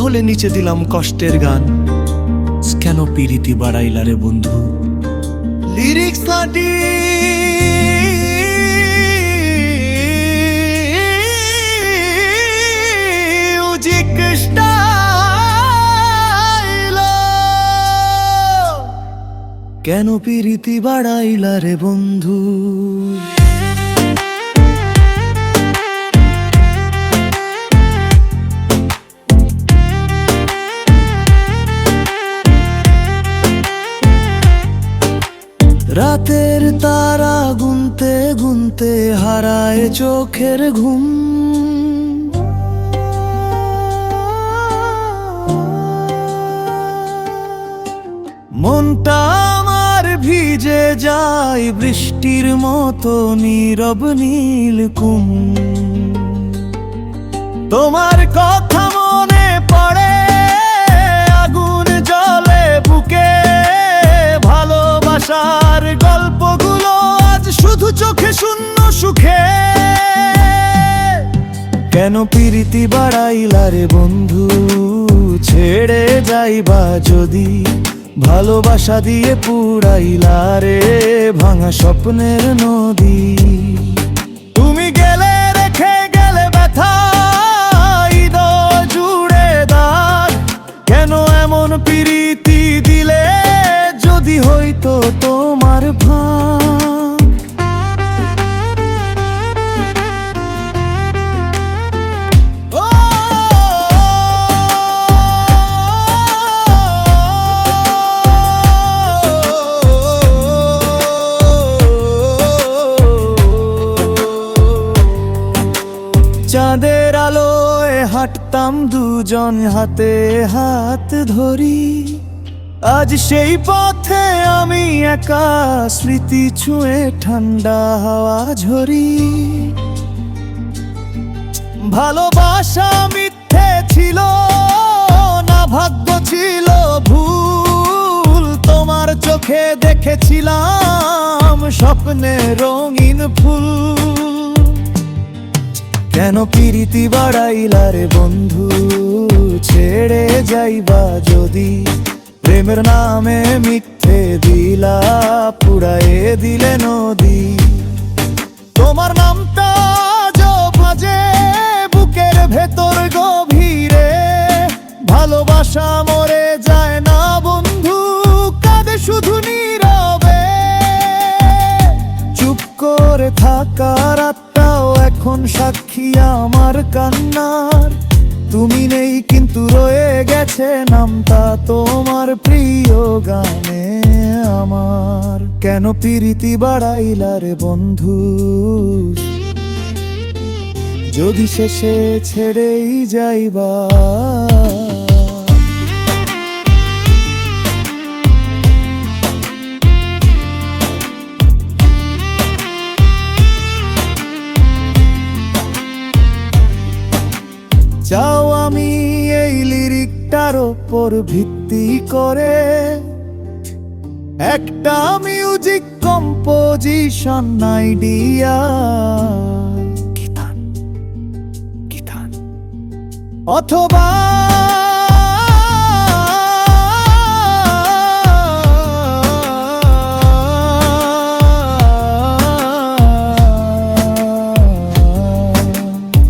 তাহলে নিচে দিলাম কষ্টের গান। কেন পিরিতি বাড়াইলা রে বন্ধু? লিরিক্স নাটি কেন পিরিতি বাড়াইলা রে বন্ধু? রাতের তারা গুনতে গুনতে হারায় চোখের ঘুম। মনটা আমার ভিজে যায় বৃষ্টির মতো নীরব নীলকুম। তোমার কথা মনে পড়ে, আগুন জ্বলে বুকে। ভালোবাসার গল্পগুলো আজ শুধু চোখে শূন্য সুখে। কেন পিরিতি বাড়াইলা রে বন্ধু? ছেড়ে যাইবা যদি, ভালোবাসা দিয়ে পুরাইলা রে ভাঙা স্বপ্নের নদী। তুমি গেলে রেখে গেলে ব্যথা, হৃদয় জুড়ে দাগ। কেন এমন পিরিতি দিলে, যদি হইতো তোমার ভাগ। চাঁদের আলোয় হাঁটতাম দুজন হাতে হাত ধরি। আজ সেই পথে আমি একা, স্মৃতি ছুঁয়ে ঠান্ডা হাওয়া ঝরি। ভালোবাসা মিথ্যে ছিল না, ভাগ্য ছিল ভুল। তোমার চোখে দেখেছিলাম স্বপ্নে রঙিন ফুল। কেন পিরিতি বাড়াইলা রে বন্ধু? ছেড়ে যাইবা যদি, প্রেমের নামে মিথ্যে দিলা পুড়ায়ে দিলে নদী। তোমার নামটা বাজে বুকের ভেতর গভীরে। ভালোবাসা মরে যায় না বন্ধু, কাঁদে শুধু নীরবে। চুপ করে থাকা রাতটাও এখন সাক্ষী আমার কান্নার। তুমি নেই কিন্তু রয়ে গেছে নামটা তোমার প্রিয় গানে আমার। কেন পিরিতি বাড়াইলা রে বন্ধু? যদি শেষে ছেড়েই যাইবা। চাও আমি এই লিরিকটার ওপর ভিত্তি করে একটা মিউজিক কম্পোজিশন আইডিয়া।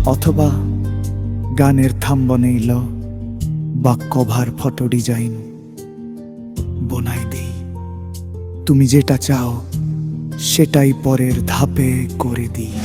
অথবা গানের থাম্বনেইল বা কভার ফটো ডিজাইন বনাই দেই। তুমি যেটা চাও সেটাই পরের ধাপে করে দিই।